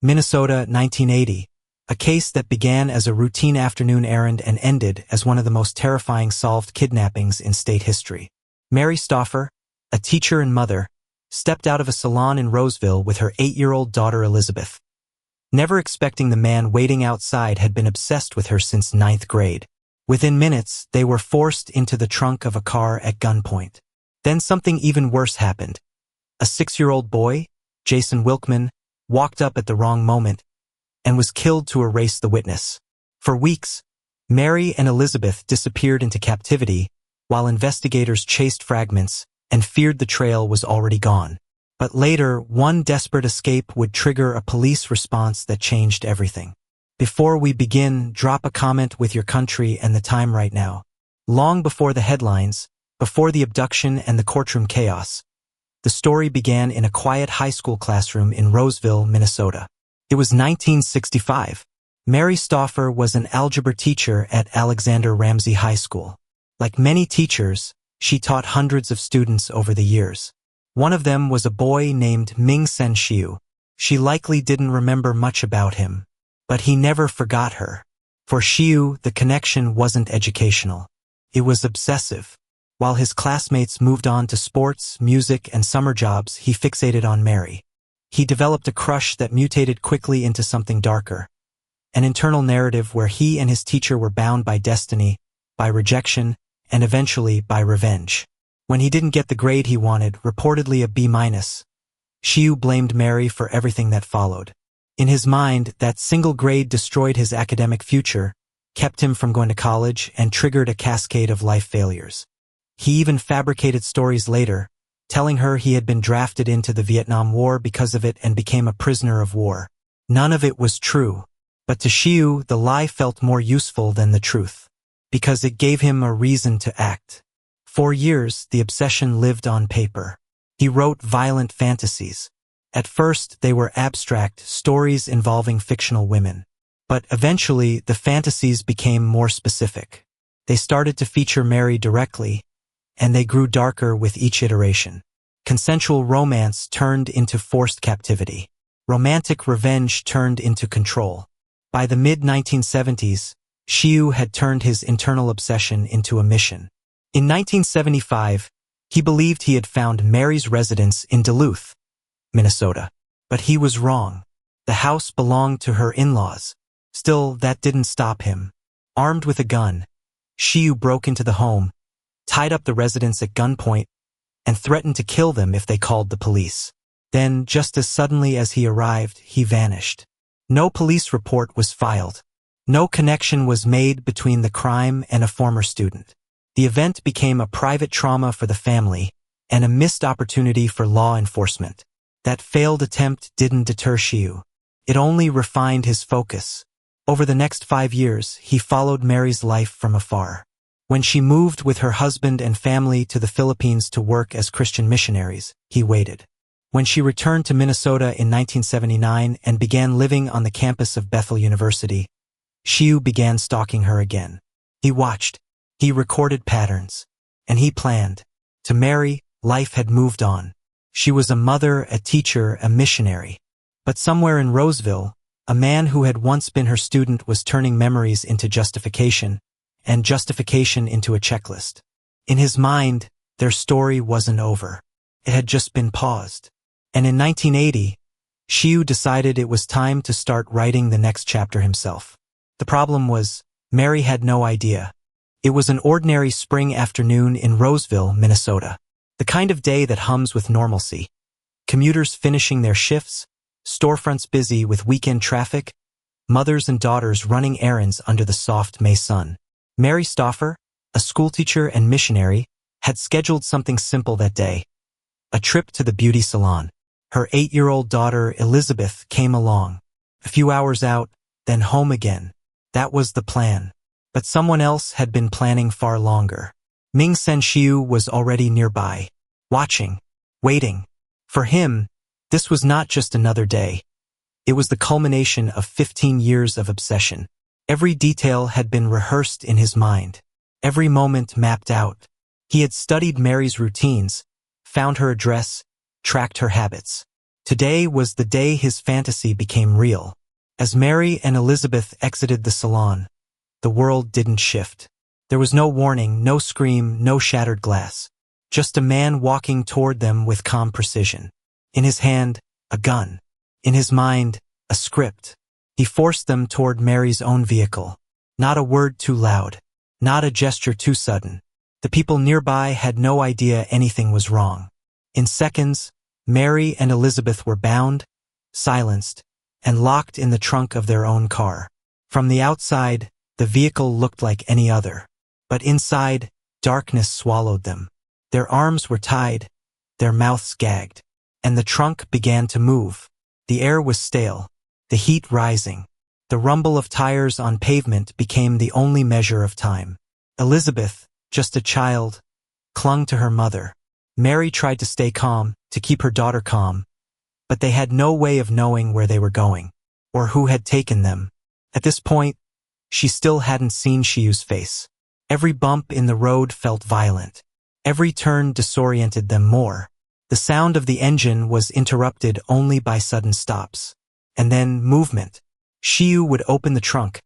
Minnesota, 1980. A case that began as a routine afternoon errand and ended as one of the most terrifying solved kidnappings in state history. Mary Stauffer, a teacher and mother, stepped out of a salon in Roseville with her 8-year-old daughter Elizabeth. Never expecting the man waiting outside had been obsessed with her since 9th grade. Within minutes, they were forced into the trunk of a car at gunpoint. Then something even worse happened. A 6-year-old boy, Jason Wilkman, walked up at the wrong moment and was killed to erase the witness. For weeks, Mary and Elizabeth disappeared into captivity while investigators chased fragments and feared the trail was already gone. But later, one desperate escape would trigger a police response that changed everything. Before we begin, drop a comment with your country and the time right now. Long before the headlines, before the abduction and the courtroom chaos, the story began in a quiet high school classroom in Roseville, Minnesota. It was 1965. Mary Stauffer was an algebra teacher at Alexander Ramsey High School. Like many teachers, she taught hundreds of students over the years. One of them was a boy named Ming Sen Shiue. She likely didn't remember much about him, but he never forgot her. For Shiue, the connection wasn't educational. It was obsessive. While his classmates moved on to sports, music, and summer jobs, he fixated on Mary. He developed a crush that mutated quickly into something darker. An internal narrative where he and his teacher were bound by destiny, by rejection, and eventually by revenge. When he didn't get the grade he wanted, reportedly a B-, Shiue blamed Mary for everything that followed. In his mind, that single grade destroyed his academic future, kept him from going to college, and triggered a cascade of life failures. He even fabricated stories later, telling her he had been drafted into the Vietnam War because of it and became a prisoner of war. None of it was true, but to Shiue, the lie felt more useful than the truth, because it gave him a reason to act. For years, the obsession lived on paper. He wrote violent fantasies. At first, they were abstract stories involving fictional women. But eventually, the fantasies became more specific. They started to feature Mary directly, and they grew darker with each iteration. Consensual romance turned into forced captivity. Romantic revenge turned into control. By the mid-1970s, Shiue had turned his internal obsession into a mission. In 1975, he believed he had found Mary's residence in Duluth, Minnesota. But he was wrong. The house belonged to her in-laws. Still, that didn't stop him. Armed with a gun, Shiue broke into the home, tied up the residents at gunpoint, and threatened to kill them if they called the police. Then, just as suddenly as he arrived, he vanished. No police report was filed. No connection was made between the crime and a former student. The event became a private trauma for the family and a missed opportunity for law enforcement. That failed attempt didn't deter Shiue. It only refined his focus. Over the next 5 years, he followed Mary's life from afar. When she moved with her husband and family to the Philippines to work as Christian missionaries, he waited. When she returned to Minnesota in 1979 and began living on the campus of Bethel University, Shiue began stalking her again. He watched, he recorded patterns, and he planned. To Mary, life had moved on. She was a mother, a teacher, a missionary. But somewhere in Roseville, a man who had once been her student was turning memories into justification, and justification into a checklist. In his mind, their story wasn't over. It had just been paused. And in 1980, Shiue decided it was time to start writing the next chapter himself. The problem was, Mary had no idea. It was an ordinary spring afternoon in Roseville, Minnesota. The kind of day that hums with normalcy. Commuters finishing their shifts, storefronts busy with weekend traffic, mothers and daughters running errands under the soft May sun. Mary Stauffer, a schoolteacher and missionary, had scheduled something simple that day. A trip to the beauty salon. Her 8-year-old daughter, Elizabeth, came along. A few hours out, then home again. That was the plan. But someone else had been planning far longer. Ming Sen Shiue was already nearby, watching, waiting. For him, this was not just another day. It was the culmination of 15 years of obsession. Every detail had been rehearsed in his mind. Every moment mapped out. He had studied Mary's routines, found her address, tracked her habits. Today was the day his fantasy became real. As Mary and Elizabeth exited the salon, the world didn't shift. There was no warning, no scream, no shattered glass. Just a man walking toward them with calm precision. In his hand, a gun. In his mind, a script. He forced them toward Mary's own vehicle. Not a word too loud. Not a gesture too sudden. The people nearby had no idea anything was wrong. In seconds, Mary and Elizabeth were bound, silenced, and locked in the trunk of their own car. From the outside, the vehicle looked like any other. But inside, darkness swallowed them. Their arms were tied, their mouths gagged. And the trunk began to move. The air was stale, the heat rising. The rumble of tires on pavement became the only measure of time. Elizabeth, just a child, clung to her mother. Mary tried to stay calm, to keep her daughter calm, but they had no way of knowing where they were going, or who had taken them. At this point, she still hadn't seen Shiu's face. Every bump in the road felt violent. Every turn disoriented them more. The sound of the engine was interrupted only by sudden stops. And then movement. Shiu would open the trunk,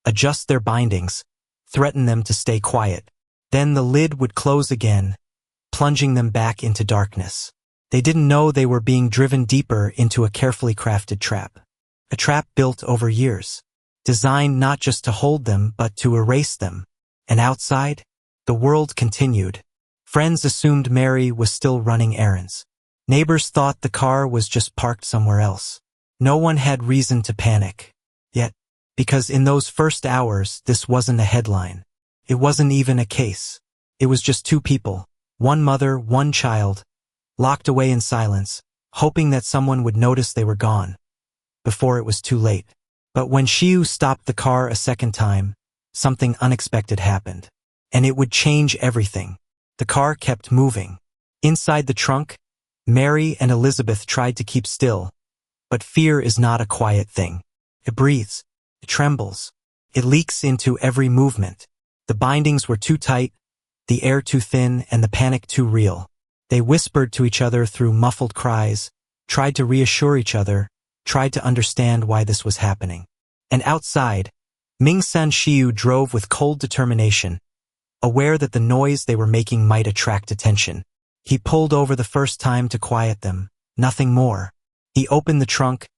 adjust their bindings, threaten them to stay quiet. Then the lid would close again, plunging them back into darkness. They didn't know they were being driven deeper into a carefully crafted trap. A trap built over years, designed not just to hold them but to erase them. And outside, the world continued. Friends assumed Mary was still running errands. Neighbors thought the car was just parked somewhere else. No one had reason to panic. Yet, because in those first hours this wasn't a headline. It wasn't even a case. It was just two people, one mother, one child, locked away in silence, hoping that someone would notice they were gone, before it was too late. But when Shiu stopped the car a second time, something unexpected happened. And it would change everything. The car kept moving. Inside the trunk, Mary and Elizabeth tried to keep still. But fear is not a quiet thing. It breathes. It trembles. It leaks into every movement. The bindings were too tight, the air too thin, and the panic too real. They whispered to each other through muffled cries, tried to reassure each other, tried to understand why this was happening. And outside, Ming Sen Shiue drove with cold determination, aware that the noise they were making might attract attention. He pulled over the first time to quiet them, nothing more. He opened the trunk,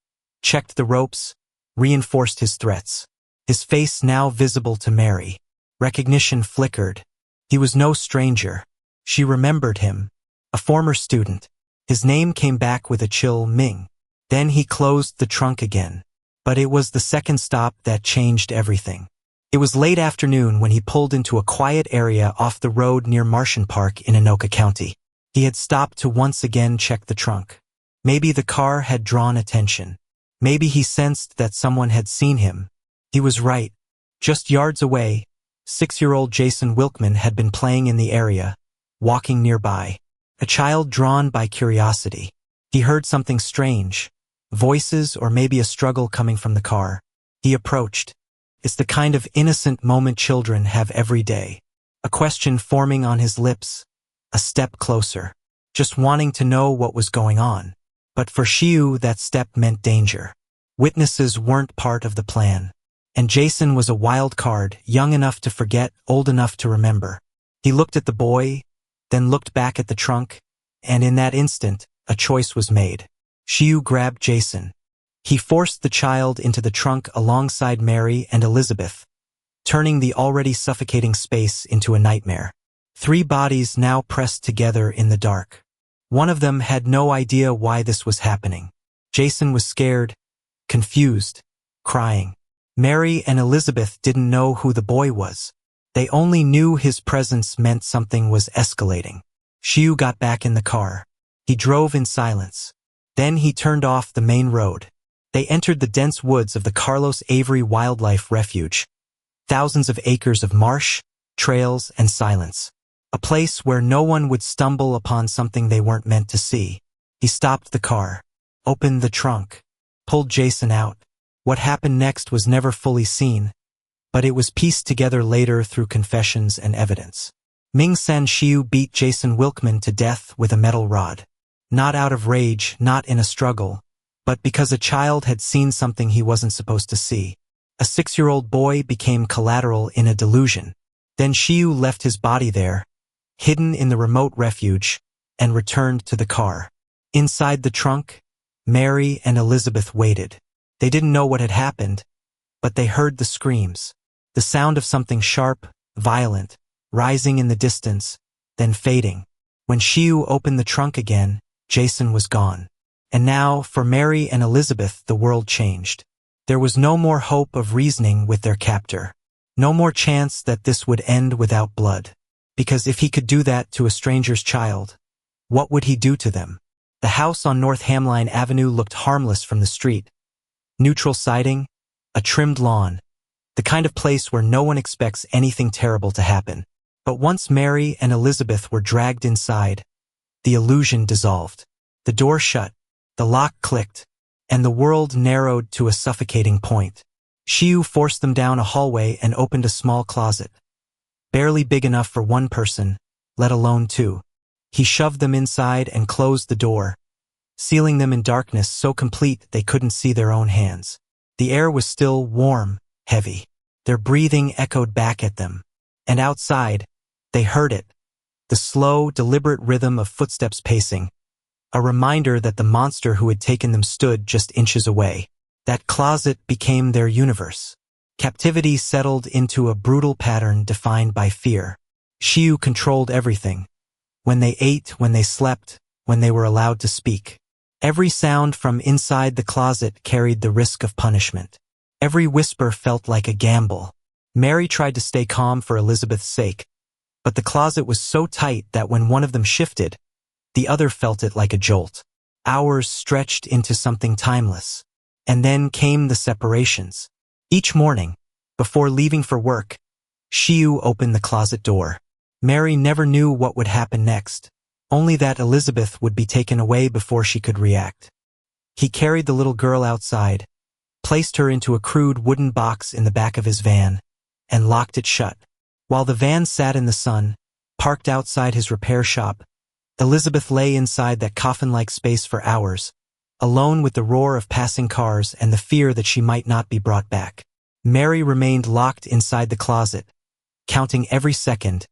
checked the ropes, reinforced his threats. His face now visible to Mary. Recognition flickered. He was no stranger. She remembered him. A former student. His name came back with a chill Ming. Then he closed the trunk again. But it was the second stop that changed everything. It was late afternoon when he pulled into a quiet area off the road near Martian Park in Anoka County. He had stopped to once again check the trunk. Maybe the car had drawn attention. Maybe he sensed that someone had seen him. He was right. Just yards away, 6-year-old Jason Wilkman had been playing in the area, walking nearby. A child drawn by curiosity. He heard something strange. Voices or maybe a struggle coming from the car. He approached. It's the kind of innocent moment children have every day. A question forming on his lips. A step closer. Just wanting to know what was going on. But for Shiu, that step meant danger. Witnesses weren't part of the plan. And Jason was a wild card, young enough to forget, old enough to remember. He looked at the boy, then looked back at the trunk, and in that instant, a choice was made. Shiu grabbed Jason. He forced the child into the trunk alongside Mary and Elizabeth, turning the already suffocating space into a nightmare. 3 bodies now pressed together in the dark. One of them had no idea why this was happening. Jason was scared, confused, crying. Mary and Elizabeth didn't know who the boy was. They only knew his presence meant something was escalating. Shiu got back in the car. He drove in silence. Then he turned off the main road. They entered the dense woods of the Carlos Avery Wildlife Refuge. Thousands of acres of marsh, trails, and silence. A place where no one would stumble upon something they weren't meant to see. He stopped the car, opened the trunk, pulled Jason out. What happened next was never fully seen, but it was pieced together later through confessions and evidence. Ming Sen Shiue beat Jason Wilkman to death with a metal rod. Not out of rage, not in a struggle, but because a child had seen something he wasn't supposed to see. A 6-year-old boy became collateral in a delusion. Then Shiue left his body there, hidden in the remote refuge, and returned to the car. Inside the trunk, Mary and Elizabeth waited. They didn't know what had happened, but they heard the screams. The sound of something sharp, violent, rising in the distance, then fading. When Shiue opened the trunk again, Jason was gone. And now, for Mary and Elizabeth, the world changed. There was no more hope of reasoning with their captor. No more chance that this would end without blood. Because if he could do that to a stranger's child, what would he do to them? The house on North Hamline Avenue looked harmless from the street. Neutral siding, a trimmed lawn, the kind of place where no one expects anything terrible to happen. But once Mary and Elizabeth were dragged inside, the illusion dissolved. The door shut, the lock clicked, and the world narrowed to a suffocating point. Shiue forced them down a hallway and opened a small closet. Barely big enough for one person, let alone two. He shoved them inside and closed the door, sealing them in darkness so complete they couldn't see their own hands. The air was still warm, heavy. Their breathing echoed back at them. And outside, they heard it, the slow, deliberate rhythm of footsteps pacing, a reminder that the monster who had taken them stood just inches away. That closet became their universe. Captivity settled into a brutal pattern defined by fear. Shiue controlled everything. When they ate, when they slept, when they were allowed to speak. Every sound from inside the closet carried the risk of punishment. Every whisper felt like a gamble. Mary tried to stay calm for Elizabeth's sake, but the closet was so tight that when one of them shifted, the other felt it like a jolt. Hours stretched into something timeless. And then came the separations. Each morning, before leaving for work, Shiue opened the closet door. Mary never knew what would happen next, only that Elizabeth would be taken away before she could react. He carried the little girl outside, placed her into a crude wooden box in the back of his van, and locked it shut. While the van sat in the sun, parked outside his repair shop, Elizabeth lay inside that coffin-like space for hours, alone with the roar of passing cars and the fear that she might not be brought back. Mary remained locked inside the closet, counting every second,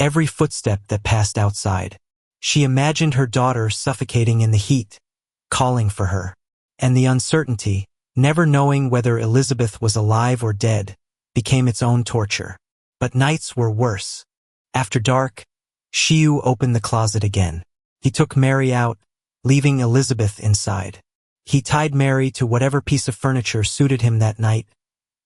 every footstep that passed outside. She imagined her daughter suffocating in the heat, calling for her. And the uncertainty, never knowing whether Elizabeth was alive or dead, became its own torture. But nights were worse. After dark, Shiue opened the closet again. He took Mary out, leaving Elizabeth inside. He tied Mary to whatever piece of furniture suited him that night.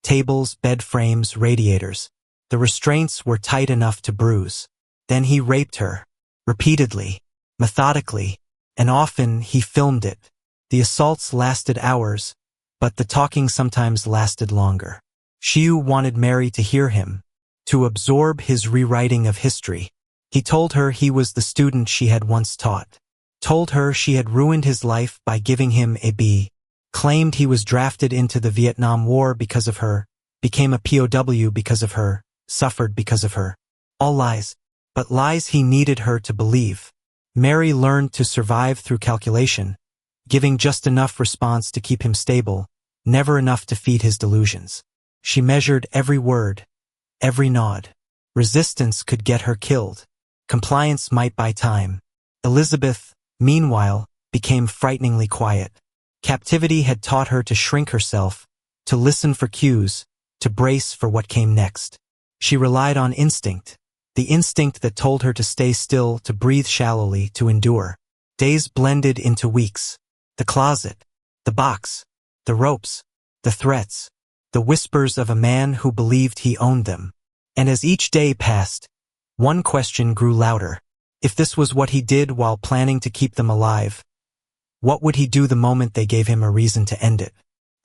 Tables, bed frames, radiators. The restraints were tight enough to bruise. Then he raped her, repeatedly, methodically, and often he filmed it. The assaults lasted hours, but the talking sometimes lasted longer. Shiue wanted Mary to hear him, to absorb his rewriting of history. He told her he was the student she had once taught. Told her she had ruined his life by giving him a B. Claimed he was drafted into the Vietnam War because of her, became a POW because of her, suffered because of her. All lies, but lies he needed her to believe. Mary learned to survive through calculation, giving just enough response to keep him stable, never enough to feed his delusions. She measured every word, every nod. Resistance could get her killed. Compliance might buy time. Elizabeth, meanwhile, became frighteningly quiet. Captivity had taught her to shrink herself, to listen for cues, to brace for what came next. She relied on instinct, the instinct that told her to stay still, to breathe shallowly, to endure. Days blended into weeks. The closet, the box, the ropes, the threats, the whispers of a man who believed he owned them. And as each day passed, one question grew louder. If this was what he did while planning to keep them alive, what would he do the moment they gave him a reason to end it?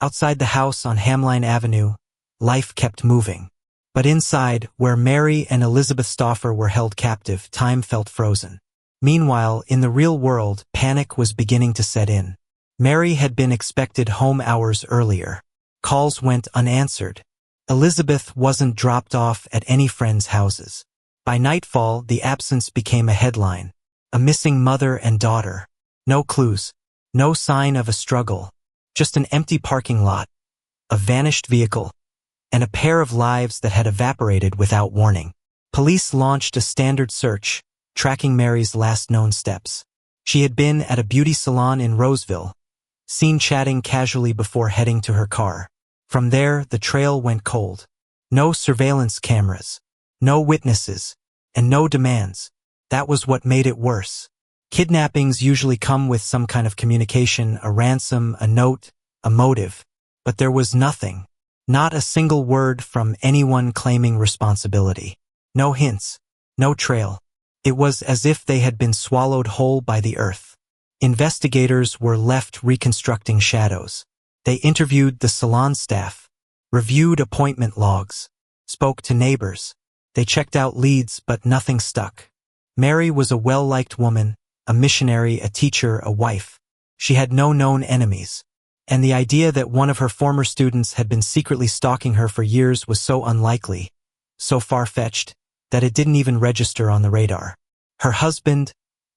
Outside the house on Hamline Avenue, life kept moving. But inside, where Mary and Elizabeth Stauffer were held captive, time felt frozen. Meanwhile, in the real world, panic was beginning to set in. Mary had been expected home hours earlier. Calls went unanswered. Elizabeth wasn't dropped off at any friends' houses. By nightfall, the absence became a headline. A missing mother and daughter. No clues. No sign of a struggle. Just an empty parking lot, a vanished vehicle, and a pair of lives that had evaporated without warning. Police launched a standard search, tracking Mary's last known steps. She had been at a beauty salon in Roseville, seen chatting casually before heading to her car. From there, the trail went cold. No surveillance cameras, no witnesses, and no demands. That was what made it worse. Kidnappings usually come with some kind of communication, a ransom, a note, a motive. But there was nothing. Not a single word from anyone claiming responsibility. No hints. No trail. It was as if they had been swallowed whole by the earth. Investigators were left reconstructing shadows. They interviewed the salon staff, reviewed appointment logs, spoke to neighbors. They checked out leads, but nothing stuck. Mary was a well-liked woman, a missionary, a teacher, a wife. She had no known enemies. And the idea that one of her former students had been secretly stalking her for years was so unlikely, so far-fetched, that it didn't even register on the radar. Her husband,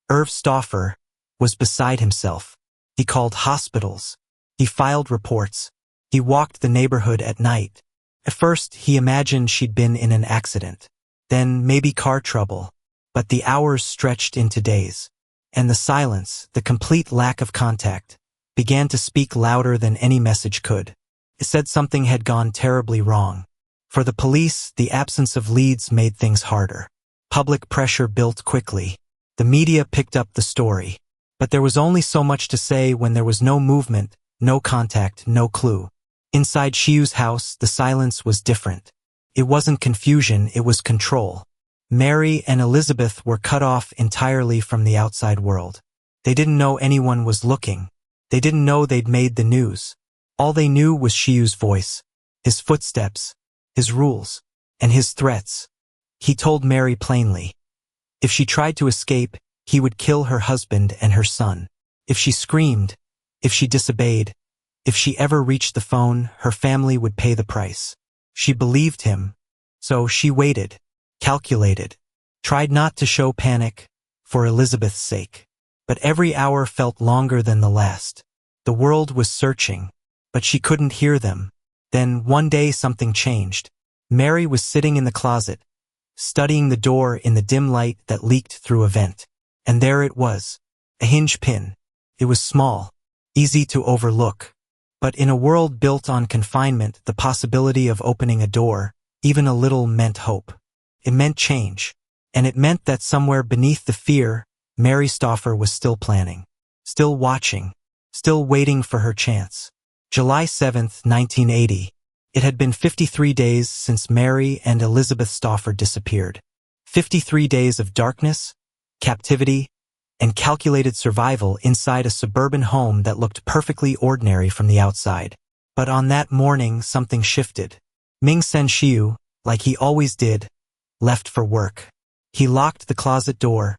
Mary Stauffer, was beside himself. He called hospitals. He filed reports. He walked the neighborhood at night. At first, he imagined she'd been in an accident. Then maybe car trouble. But the hours stretched into days. And the silence, the complete lack of contact, began to speak louder than any message could. It said something had gone terribly wrong. For the police, the absence of leads made things harder. Public pressure built quickly. The media picked up the story. But there was only so much to say when there was no movement, no contact, no clue. Inside Shiue's house, the silence was different. It wasn't confusion, it was control. Mary and Elizabeth were cut off entirely from the outside world. They didn't know anyone was looking. They didn't know they'd made the news. All they knew was Shiue's voice, his footsteps, his rules, and his threats. He told Mary plainly. If she tried to escape, he would kill her husband and her son. If she screamed, if she disobeyed, if she ever reached the phone, her family would pay the price. She believed him, so she waited, calculated, tried not to show panic, for Elizabeth's sake. But every hour felt longer than the last. The world was searching, but she couldn't hear them. Then one day something changed. Mary was sitting in the closet, studying the door in the dim light that leaked through a vent. And there it was, a hinge pin. It was small, easy to overlook. But in a world built on confinement, the possibility of opening a door, even a little, meant hope. It meant change. And it meant that somewhere beneath the fear, Mary Stauffer was still planning, still watching, still waiting for her chance. July 7, 1980. It had been 53 days since Mary and Elizabeth Stauffer disappeared. 53 days of darkness, captivity, and calculated survival inside a suburban home that looked perfectly ordinary from the outside. But on that morning, something shifted. Ming Sen Shiue, like he always did, left for work. He locked the closet door,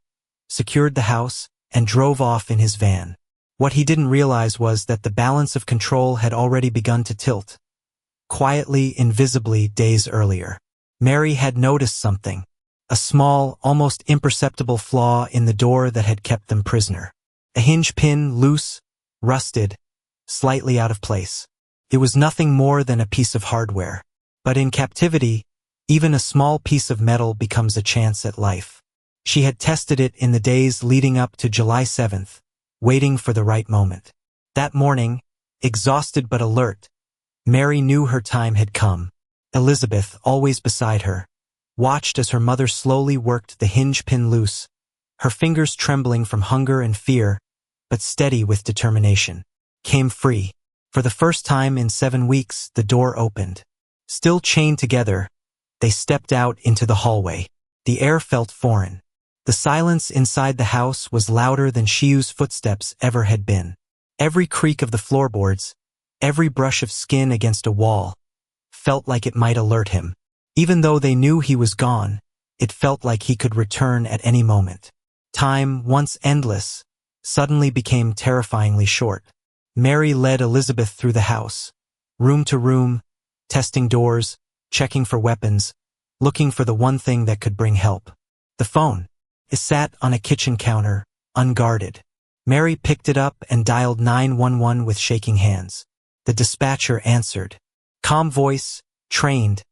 secured the house, and drove off in his van. What he didn't realize was that the balance of control had already begun to tilt. Quietly, invisibly, days earlier, Mary had noticed something. A small, almost imperceptible flaw in the door that had kept them prisoner. A hinge pin, loose, rusted, slightly out of place. It was nothing more than a piece of hardware. But in captivity, even a small piece of metal becomes a chance at life. She had tested it in the days leading up to July 7th, waiting for the right moment. That morning, exhausted but alert, Mary knew her time had come. Elizabeth, always beside her, watched as her mother slowly worked the hinge pin loose, her fingers trembling from hunger and fear, but steady with determination. Came free. For the first time in 7 weeks, the door opened. Still chained together, they stepped out into the hallway. The air felt foreign. The silence inside the house was louder than Shiue's footsteps ever had been. Every creak of the floorboards, every brush of skin against a wall, felt like it might alert him. Even though they knew he was gone, it felt like he could return at any moment. Time, once endless, suddenly became terrifyingly short. Mary led Elizabeth through the house, room to room, testing doors, checking for weapons, looking for the one thing that could bring help. The phone. It sat on a kitchen counter, unguarded. Mary picked it up and dialed 911 with shaking hands. The dispatcher answered. Calm voice, trained,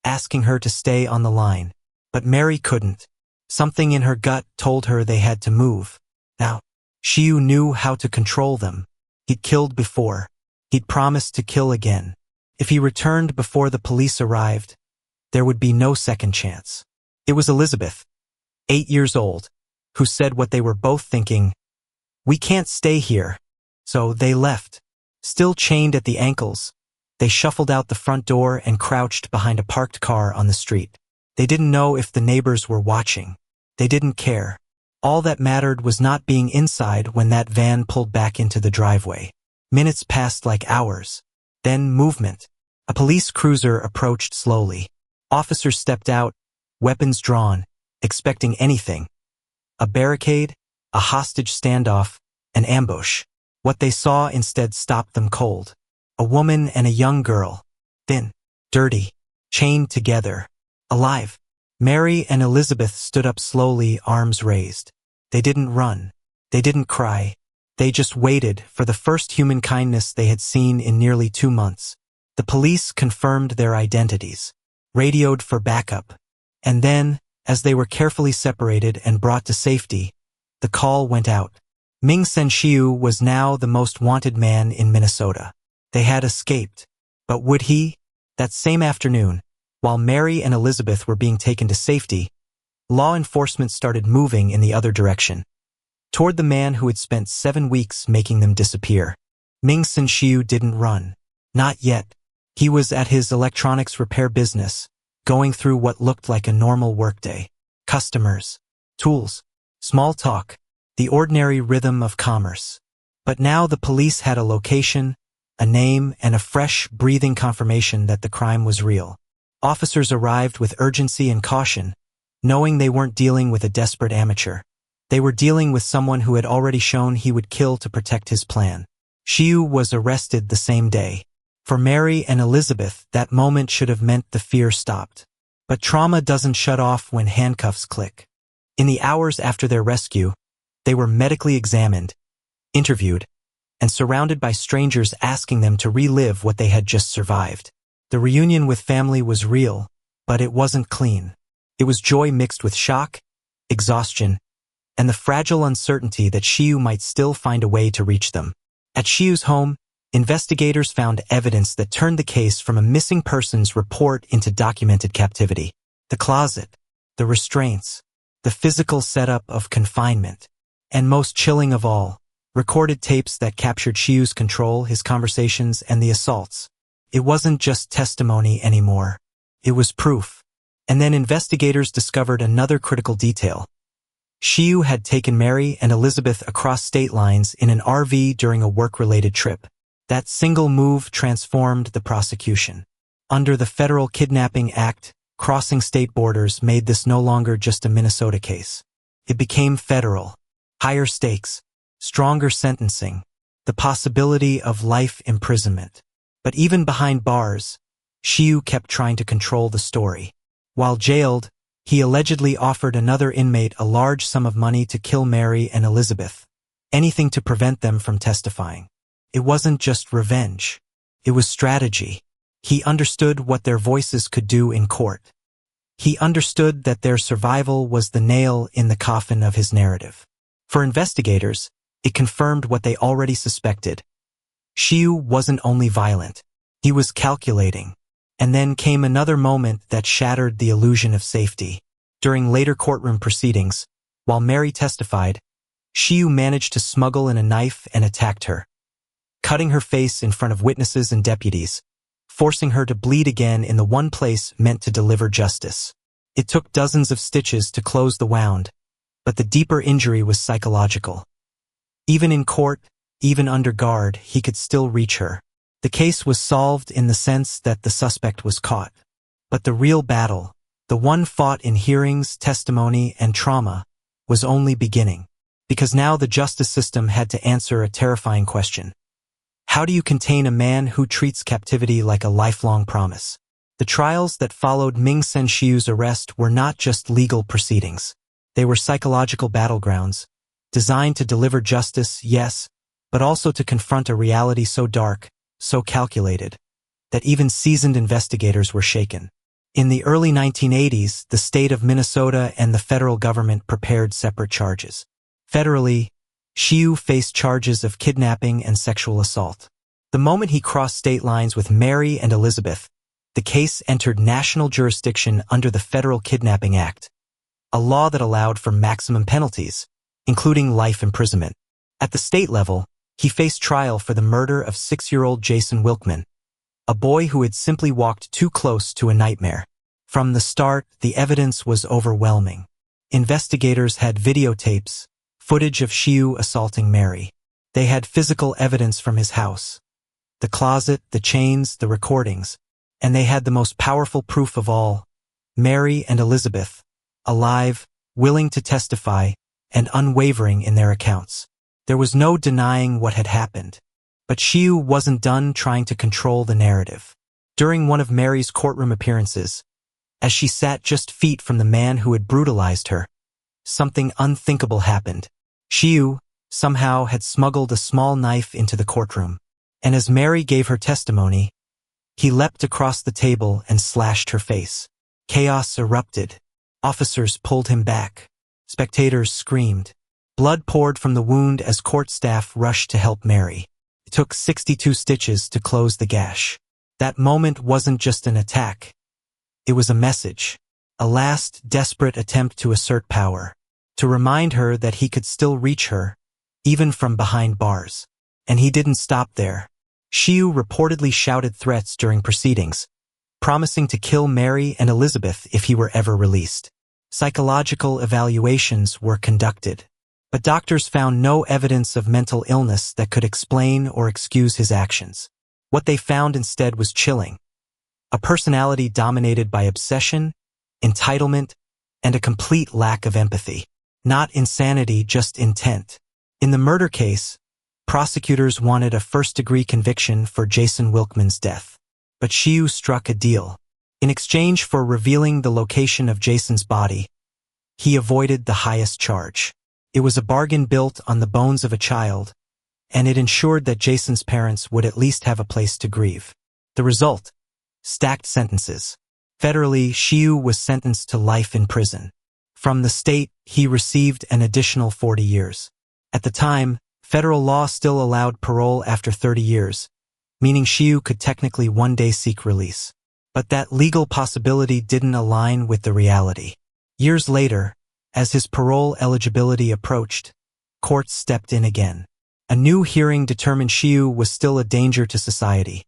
asking her to stay on the line. But Mary couldn't. Something in her gut told her they had to move. Now, Shiue knew how to control them. He'd killed before. He'd promised to kill again. If he returned before the police arrived, there would be no second chance. It was Elizabeth, 8 years old, who said what they were both thinking. We can't stay here. So they left. Still chained at the ankles, they shuffled out the front door and crouched behind a parked car on the street. They didn't know if the neighbors were watching. They didn't care. All that mattered was not being inside when that van pulled back into the driveway. Minutes passed like hours. Then movement. A police cruiser approached slowly. Officers stepped out, weapons drawn, expecting anything. A barricade, a hostage standoff, an ambush. What they saw instead stopped them cold. A woman and a young girl, thin, dirty, chained together, alive. Mary and Elizabeth stood up slowly, arms raised. They didn't run. They didn't cry. They just waited for the first human kindness they had seen in nearly 2 months. The police confirmed their identities, radioed for backup. And then, as they were carefully separated and brought to safety, the call went out. Ming Sen Shiue was now the most wanted man in Minnesota. They had escaped. But would he? That same afternoon, while Mary and Elizabeth were being taken to safety, law enforcement started moving in the other direction, toward the man who had spent 7 weeks making them disappear. Ming Sen Shiue didn't run. Not yet. He was at his electronics repair business, going through what looked like a normal workday. Customers, tools, small talk, the ordinary rhythm of commerce. But now the police had a location, a name, and a fresh, breathing confirmation that the crime was real. Officers arrived with urgency and caution, knowing they weren't dealing with a desperate amateur. They were dealing with someone who had already shown he would kill to protect his plan. Shiue was arrested the same day. For Mary and Elizabeth, that moment should have meant the fear stopped. But trauma doesn't shut off when handcuffs click. In the hours after their rescue, they were medically examined, interviewed, and surrounded by strangers asking them to relive what they had just survived. The reunion with family was real, but it wasn't clean. It was joy mixed with shock, exhaustion, and the fragile uncertainty that Shiue might still find a way to reach them. At Shiue's home, investigators found evidence that turned the case from a missing persons report into documented captivity. The closet, the restraints, the physical setup of confinement, and most chilling of all, recorded tapes that captured Shiue's control, his conversations, and the assaults. It wasn't just testimony anymore. It was proof. And then investigators discovered another critical detail. Shiue had taken Mary and Elizabeth across state lines in an RV during a work-related trip. That single move transformed the prosecution. Under the Federal Kidnapping Act, crossing state borders made this no longer just a Minnesota case. It became federal. Higher stakes, stronger sentencing, the possibility of life imprisonment. But even behind bars, Shiue kept trying to control the story. While jailed, he allegedly offered another inmate a large sum of money to kill Mary and Elizabeth, anything to prevent them from testifying. It wasn't just revenge. It was strategy. He understood what their voices could do in court. He understood that their survival was the nail in the coffin of his narrative. For investigators, it confirmed what they already suspected. Shiue wasn't only violent. He was calculating. And then came another moment that shattered the illusion of safety. During later courtroom proceedings, while Mary testified, Shiue managed to smuggle in a knife and attacked her, cutting her face in front of witnesses and deputies, forcing her to bleed again in the one place meant to deliver justice. It took dozens of stitches to close the wound, but the deeper injury was psychological. Even in court, even under guard, he could still reach her. The case was solved in the sense that the suspect was caught. But the real battle, the one fought in hearings, testimony, and trauma, was only beginning. Because now the justice system had to answer a terrifying question. How do you contain a man who treats captivity like a lifelong promise? The trials that followed Ming Sen Shiue's arrest were not just legal proceedings. They were psychological battlegrounds, designed to deliver justice, yes, but also to confront a reality so dark, so calculated, that even seasoned investigators were shaken. In the early 1980s, the state of Minnesota and the federal government prepared separate charges. Federally, Shiue faced charges of kidnapping and sexual assault. The moment he crossed state lines with Mary and Elizabeth, the case entered national jurisdiction under the Federal Kidnapping Act, a law that allowed for maximum penalties, including life imprisonment. At the state level, he faced trial for the murder of 6-year-old Jason Wilkman, a boy who had simply walked too close to a nightmare. From the start, the evidence was overwhelming. Investigators had videotapes, footage of Shiue assaulting Mary. They had physical evidence from his house, the closet, the chains, the recordings, and they had the most powerful proof of all, Mary and Elizabeth, alive, willing to testify, and unwavering in their accounts. There was no denying what had happened. But Shiue wasn't done trying to control the narrative. During one of Mary's courtroom appearances, as she sat just feet from the man who had brutalized her, something unthinkable happened. Shiue, somehow, had smuggled a small knife into the courtroom. And as Mary gave her testimony, he leapt across the table and slashed her face. Chaos erupted. Officers pulled him back. Spectators screamed. Blood poured from the wound as court staff rushed to help Mary. It took 62 stitches to close the gash. That moment wasn't just an attack. It was a message, a last desperate attempt to assert power, to remind her that he could still reach her, even from behind bars. And he didn't stop there. Shiue reportedly shouted threats during proceedings, promising to kill Mary and Elizabeth if he were ever released. Psychological evaluations were conducted, but doctors found no evidence of mental illness that could explain or excuse his actions. What they found instead was chilling. A personality dominated by obsession, entitlement, and a complete lack of empathy. Not insanity, just intent. In the murder case, prosecutors wanted a first-degree conviction for Jason Wilkman's death. But Shiue struck a deal. In exchange for revealing the location of Jason's body, he avoided the highest charge. It was a bargain built on the bones of a child, and it ensured that Jason's parents would at least have a place to grieve. The result? Stacked sentences. Federally, Shiue was sentenced to life in prison. From the state, he received an additional 40 years. At the time, federal law still allowed parole after 30 years, meaning Shiue could technically one day seek release. But that legal possibility didn't align with the reality. Years later, as his parole eligibility approached, courts stepped in again. A new hearing determined Shiue was still a danger to society,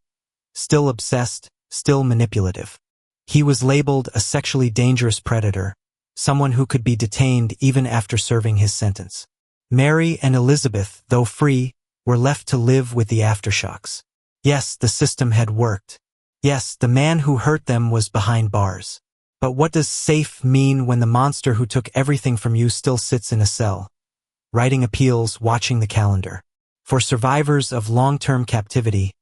still obsessed, still manipulative. He was labeled a sexually dangerous predator, someone who could be detained even after serving his sentence. Mary and Elizabeth, though free, were left to live with the aftershocks. Yes, the system had worked. Yes, the man who hurt them was behind bars. But what does safe mean when the monster who took everything from you still sits in a cell, writing appeals, watching the calendar? For survivors of long-term captivity,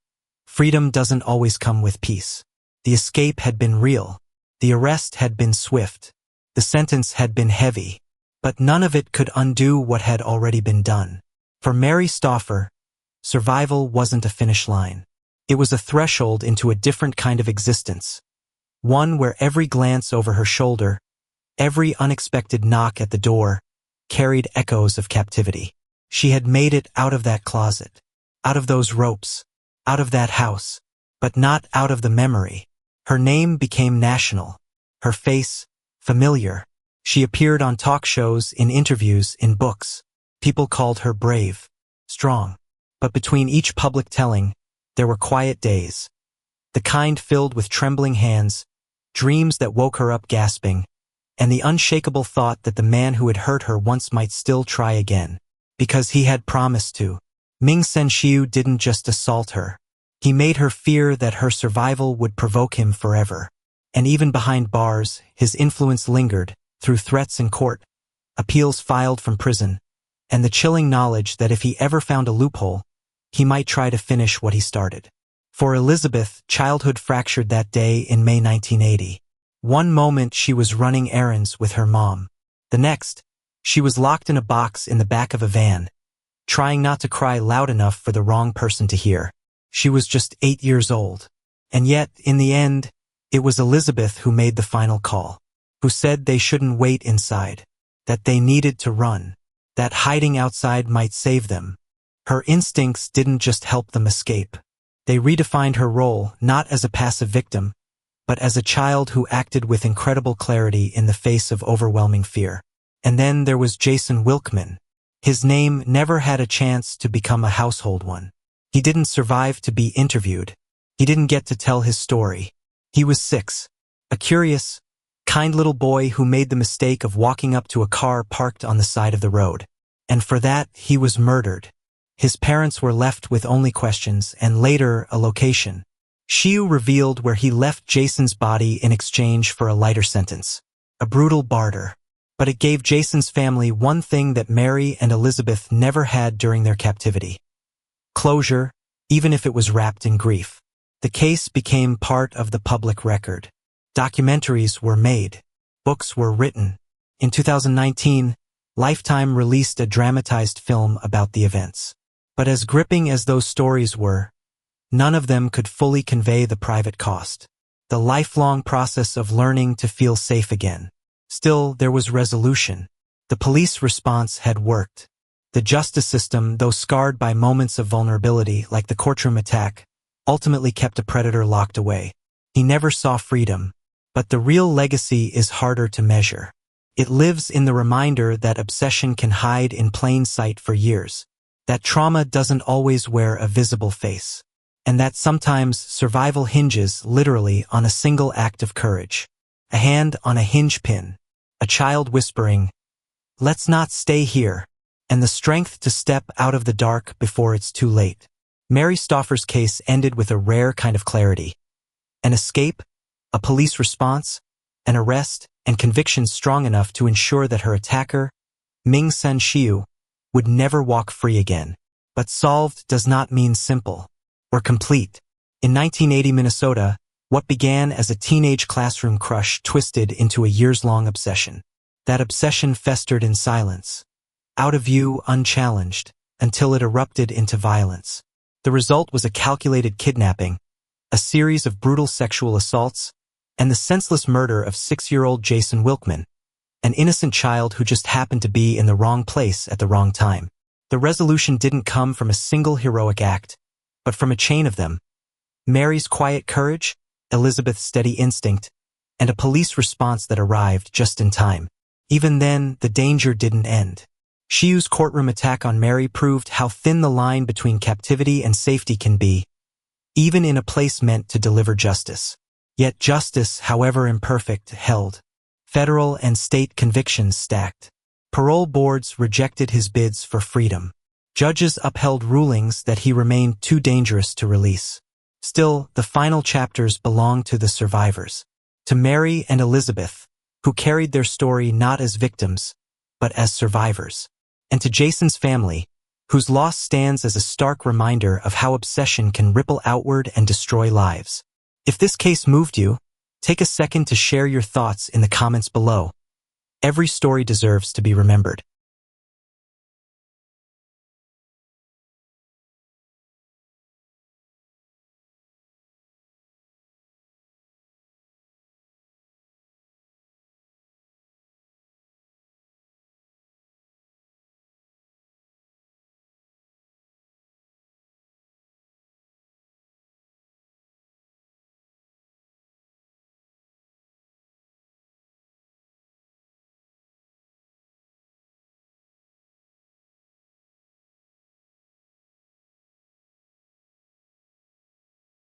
freedom doesn't always come with peace. The escape had been real. The arrest had been swift. The sentence had been heavy. But none of it could undo what had already been done. For Mary Stauffer, survival wasn't a finish line. It was a threshold into a different kind of existence. One where every glance over her shoulder, every unexpected knock at the door, carried echoes of captivity. She had made it out of that closet, out of those ropes, out of that house, but not out of the memory. Her name became national, her face familiar. She appeared on talk shows, in interviews, in books. People called her brave, strong. But between each public telling, there were quiet days. The kind filled with trembling hands, dreams that woke her up gasping, and the unshakable thought that the man who had hurt her once might still try again. Because he had promised to. Ming Sen Shiue didn't just assault her. He made her fear that her survival would provoke him forever. And even behind bars, his influence lingered, through threats in court, appeals filed from prison, and the chilling knowledge that if he ever found a loophole, he might try to finish what he started. For Elizabeth, childhood fractured that day in May 1980. One moment she was running errands with her mom. The next, She was locked in a box in the back of a van, trying not to cry loud enough for the wrong person to hear. She was just 8 years old. And yet, in the end, it was Elizabeth who made the final call, who said they shouldn't wait inside, that they needed to run, that hiding outside might save them. Her instincts didn't just help them escape. They redefined her role not as a passive victim, but as a child who acted with incredible clarity in the face of overwhelming fear. And then there was Jason Wilkman. His name never had a chance to become a household one. He didn't survive to be interviewed. He didn't get to tell his story. He was 6, a curious, kind little boy who made the mistake of walking up to a car parked on the side of the road. And for that, he was murdered. His parents were left with only questions and later a location. Shiue revealed where he left Jason's body in exchange for a lighter sentence. A brutal barter. But it gave Jason's family one thing that Mary and Elizabeth never had during their captivity. Closure, even if it was wrapped in grief. The case became part of the public record. Documentaries were made. Books were written. In 2019, Lifetime released a dramatized film about the events. But as gripping as those stories were, none of them could fully convey the private cost. The lifelong process of learning to feel safe again. Still, there was resolution. The police response had worked. The justice system, though scarred by moments of vulnerability like the courtroom attack, ultimately kept a predator locked away. He never saw freedom. But the real legacy is harder to measure. It lives in the reminder that obsession can hide in plain sight for years, that trauma doesn't always wear a visible face, and that sometimes survival hinges literally on a single act of courage. A hand on a hinge pin, a child whispering, "Let's not stay here," and the strength to step out of the dark before it's too late. Mary Stauffer's case ended with a rare kind of clarity. An escape, a police response, an arrest, and conviction strong enough to ensure that her attacker, Ming Sen Shiue, would never walk free again. But solved does not mean simple or complete. In 1980 Minnesota, what began as a teenage classroom crush twisted into a years-long obsession. That obsession festered in silence, out of view, unchallenged, until it erupted into violence. The result was a calculated kidnapping, a series of brutal sexual assaults, and the senseless murder of 6-year-old Jason Wilkman, an innocent child who just happened to be in the wrong place at the wrong time. The resolution didn't come from a single heroic act, but from a chain of them. Mary's quiet courage, Elizabeth's steady instinct, and a police response that arrived just in time. Even then, the danger didn't end. Shiue's courtroom attack on Mary proved how thin the line between captivity and safety can be, even in a place meant to deliver justice. Yet justice, however imperfect, held. Federal and state convictions stacked. Parole boards rejected his bids for freedom. Judges upheld rulings that he remained too dangerous to release. Still, the final chapters belong to the survivors. To Mary and Elizabeth, who carried their story not as victims, but as survivors. And to Jason's family, whose loss stands as a stark reminder of how obsession can ripple outward and destroy lives. If this case moved you, take a second to share your thoughts in the comments below. Every story deserves to be remembered.